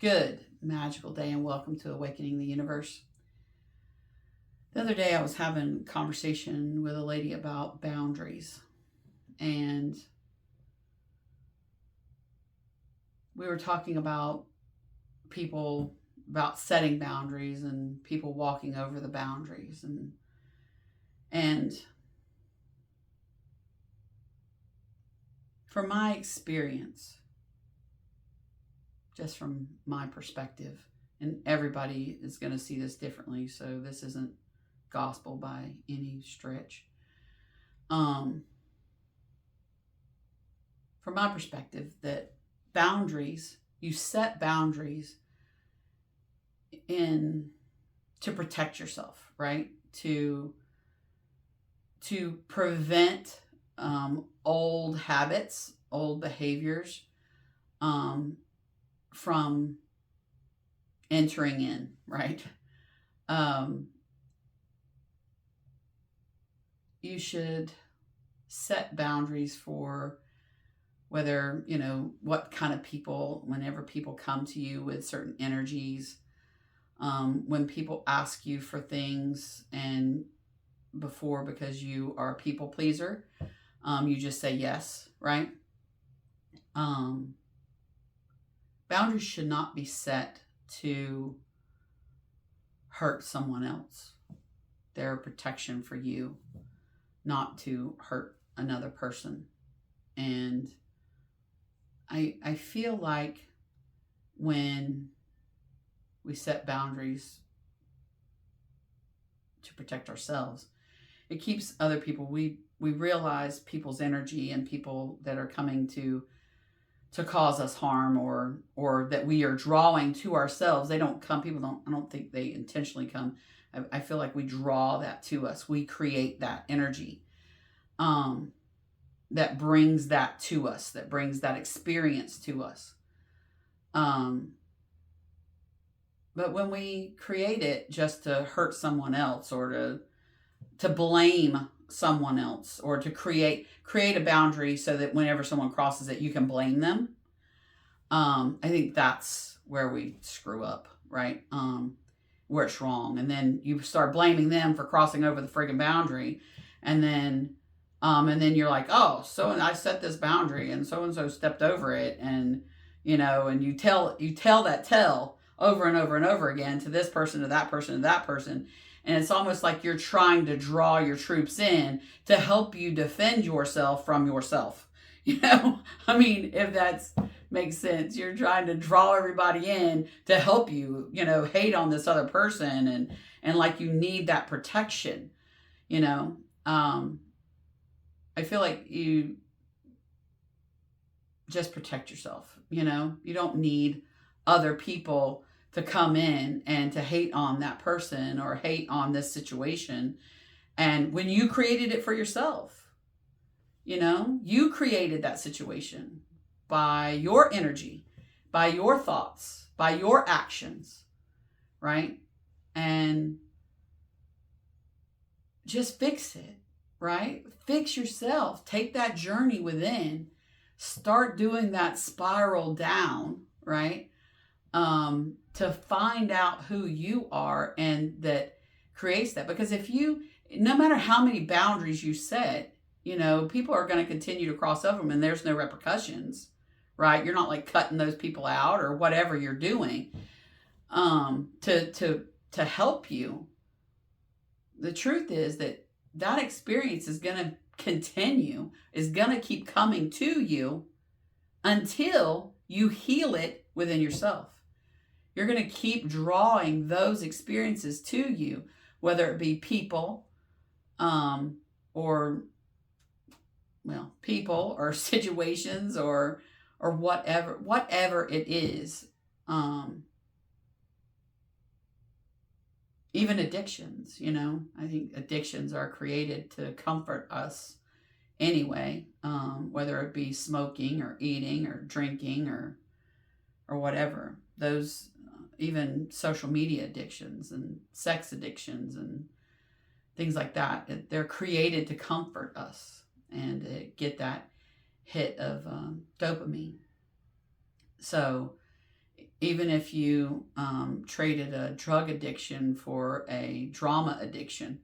Good, magical day, and welcome to Awakening the Universe. The other day, I was having a conversation with a lady about boundaries, and we were talking about people, about setting boundaries and people walking over the boundaries. And from my experience, just from my perspective, and everybody is going to see this differently, so this isn't gospel by any stretch. From my perspective, that boundaries, you set boundaries in to protect yourself, right? To prevent old habits, old behaviors from entering in, right? You should set boundaries for whether, what kind of people, whenever people come to you with certain energies, when people ask you for things and before, because you are a people pleaser, you just say yes, right? Boundaries should not be set to hurt someone else. They're a protection for you, not to hurt another person. And I feel like when we set boundaries to protect ourselves, it keeps other people, we realize people's energy and people that are coming to cause us harm, or that we are drawing to ourselves. They don't come, I don't think they intentionally come. I feel like we draw that to us. We create that energy that brings that to us, that brings that experience to us. But when we create it just to hurt someone else, or to blame someone else, or to create a boundary so that whenever someone crosses it, you can blame them, I think that's where we screw up, right? Where it's wrong. And then you start blaming them for crossing over the friggin' boundary, and then you're like, oh, so I set this boundary and so stepped over it, and and you tell that tell over and over and over again to this person, to that person, to that person. And it's almost like you're trying to draw your troops in to help you defend yourself from yourself. I mean, if that makes sense, you're trying to draw everybody in to help you, hate on this other person, and like you need that protection, I feel like you just protect yourself. You don't need other people to come in and to hate on that person or hate on this situation. And when you created it for yourself, you created that situation by your energy, by your thoughts, by your actions, right? And just fix it, right? Fix yourself. Take that journey within. Start doing that spiral down, right? To find out who you are, and that creates that. Because no matter how many boundaries you set, people are going to continue to cross over them, and there's no repercussions, right? You're not like cutting those people out or whatever you're doing to help you. The truth is that experience is going to continue, is going to keep coming to you until you heal it within yourself. You're going to keep drawing those experiences to you, whether it be people, people or situations, or whatever it is. Even addictions, I think addictions are created to comfort us anyway, whether it be smoking or eating or drinking or whatever. Those, even social media addictions and sex addictions and things like that, they're created to comfort us and get that hit of dopamine. So even if you traded a drug addiction for a drama addiction,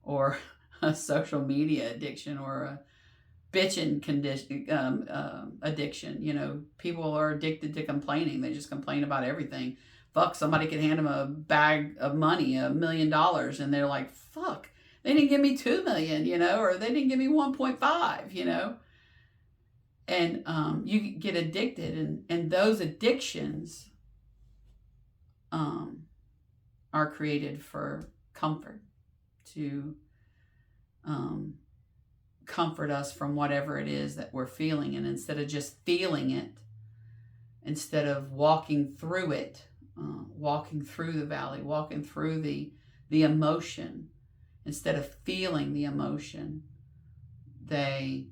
or a social media addiction, or a bitching condition addiction. You know, people are addicted to complaining. They just complain about everything. Fuck, somebody could hand them a bag of money, $1 million, and they're like, fuck, they didn't give me 2 million, you know, or they didn't give me 1.5, you know. And you get addicted, and those addictions are created for comfort, to comfort us from whatever it is that we're feeling. And instead of just feeling it, instead of walking through it, walking through the valley, walking through the emotion, instead of feeling the emotion, they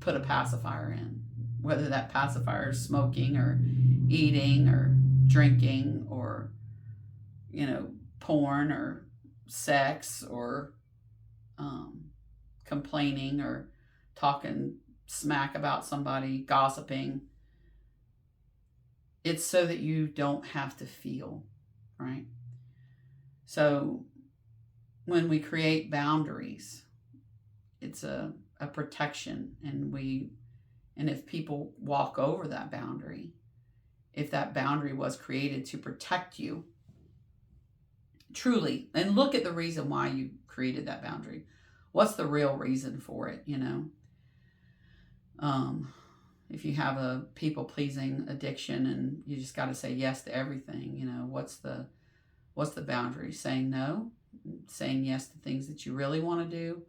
put a pacifier in, whether that pacifier is smoking or eating or drinking, or, you know, porn or sex, or complaining, or talking smack about somebody, gossiping. It's so that you don't have to feel, right? So when we create boundaries, it's a protection. And if people walk over that boundary, if that boundary was created to protect you, truly, and look at the reason why you created that boundary. What's the real reason for it, you know? If you have a people pleasing addiction and you just got to say yes to everything, you know, what's the boundary? Saying no, saying yes to things that you really want to do,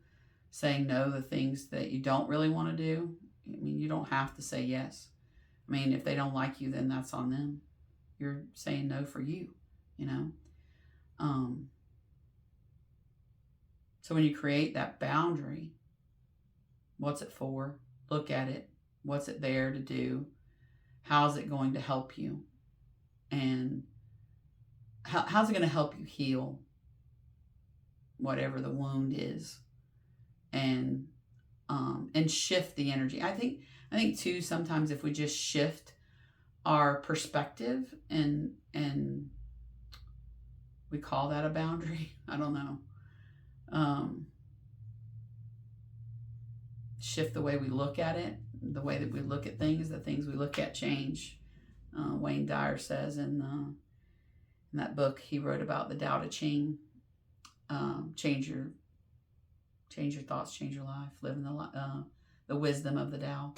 saying no to things that you don't really want to do. I mean, you don't have to say yes. I mean, if they don't like you, then that's on them. You're saying no for you, you know. So when you create that boundary, what's it for? Look at it. What's it there to do? How's it going to help you? And how's it going to help you heal whatever the wound is? And shift the energy. I think too, sometimes if we just shift our perspective, and we call that a boundary. I don't know. Shift the way we look at it, the way that we look at things, the things we look at change. Wayne Dyer says in that book he wrote about the Tao Te Ching, change your thoughts, change your life, live in the wisdom of the Tao.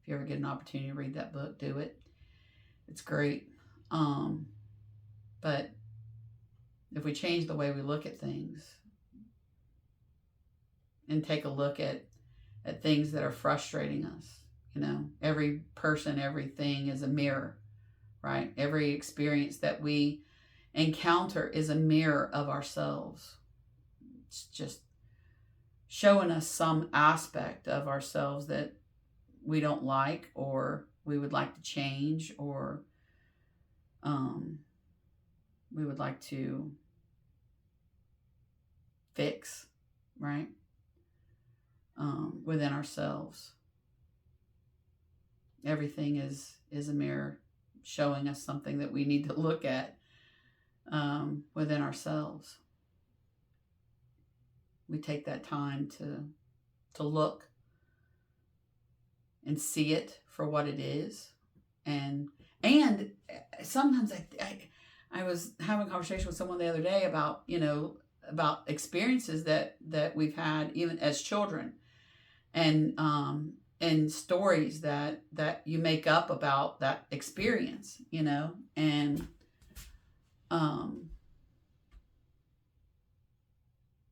If you ever get an opportunity to read that book, do it. It's great. But if we change the way we look at things and take a look at things that are frustrating us, you know, every person, everything is a mirror, right? Every experience that we encounter is a mirror of ourselves. It's just showing us some aspect of ourselves that we don't like, or we would like to change, or we would like to fix, right? Within ourselves. Everything is a mirror showing us something that we need to look at within ourselves. We take that time to look and see it for what it is. And sometimes I was having a conversation with someone the other day about, you know, about experiences that we've had even as children, and stories that you make up about that experience, you know, and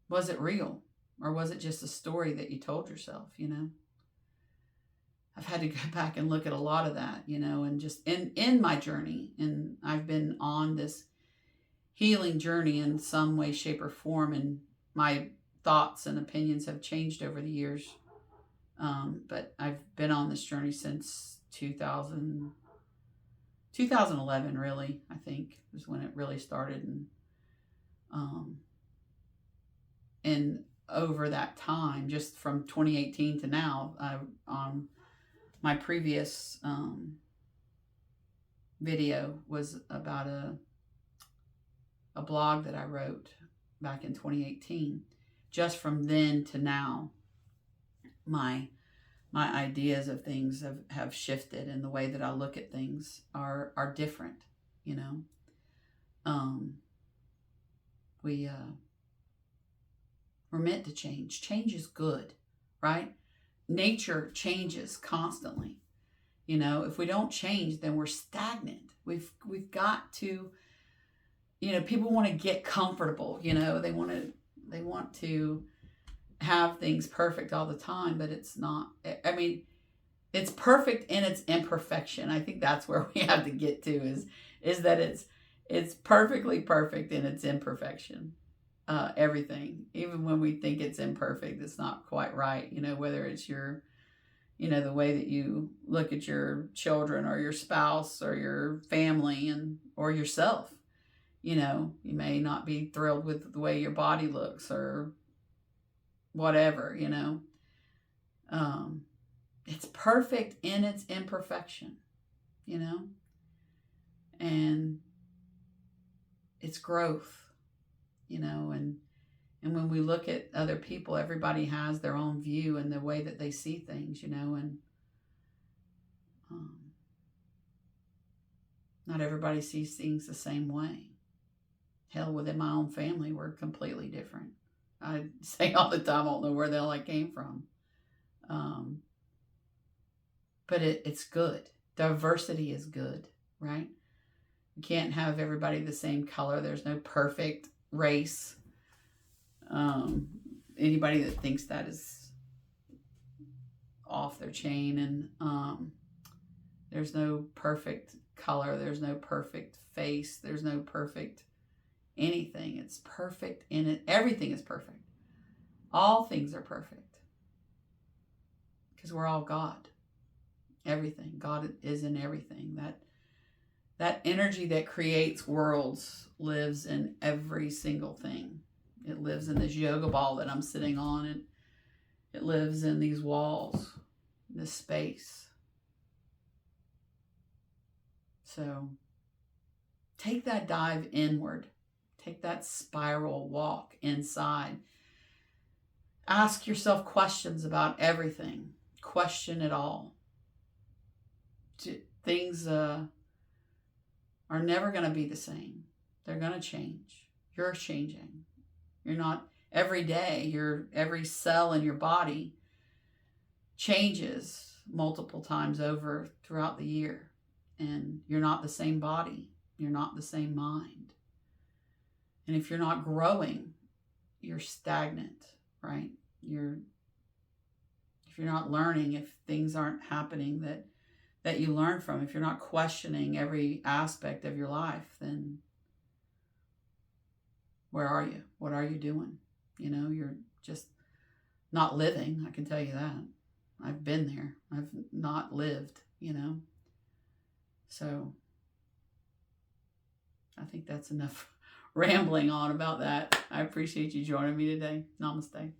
was it real, or was it just a story that you told yourself, you know? I've had to go back and look at a lot of that, you know, and just in my journey, and I've been on this healing journey in some way, shape, or form, and my thoughts and opinions have changed over the years. But I've been on this journey since 2011, really, I think, was when it really started. And over that time, just from 2018 to now, my previous video was about a blog that I wrote back in 2018. Just from then to now, my my ideas of things have shifted, and the way that I look at things are different. You know, um, we we're meant to change. Change is good, right? Nature changes constantly. You know, if we don't change, then we're stagnant. We've got to, you know, people want to get comfortable, you know, they want to have things perfect all the time, but it's not. I mean, it's perfect in its imperfection. I think that's where we have to get to, is that it's perfectly perfect in its imperfection. Everything, even when we think it's imperfect, it's not quite right. You know, whether it's your, you know, the way that you look at your children or your spouse or your family and or yourself. You know, you may not be thrilled with the way your body looks or whatever. You know, um, it's perfect in its imperfection. You know, and it's growth. You know, and when we look at other people, everybody has their own view and the way that they see things. You know, and um, not everybody sees things the same way. Hell, within my own family, we're completely different. I say all the time, I don't know where the hell I came from. Um, but it's good. Diversity is good, right? You can't have everybody the same color. There's no perfect race. Um, Anybody that thinks that is off their chain. And there's no perfect color. There's no perfect face. There's no perfect anything. It's perfect in it. Everything is perfect. All things are perfect because we're all God. Everything. God is in everything. That energy that creates worlds lives in every single thing. It lives in this yoga ball that I'm sitting on, and it lives in these walls, this space. So take that dive inward. Take that spiral walk inside. Ask yourself questions about everything. Question it all. Things are never going to be the same. They're going to change. You're changing. You're not every day. Every cell in your body changes multiple times over throughout the year. And you're not the same body. You're not the same mind. And if you're not growing, you're stagnant, right? If you're not learning, if things aren't happening that you learn from, if you're not questioning every aspect of your life, then where are you? What are you doing? You know, you're just not living. I can tell you that. I've been there. I've not lived, you know. So I think that's enough rambling on about that. I appreciate you joining me today. Namaste.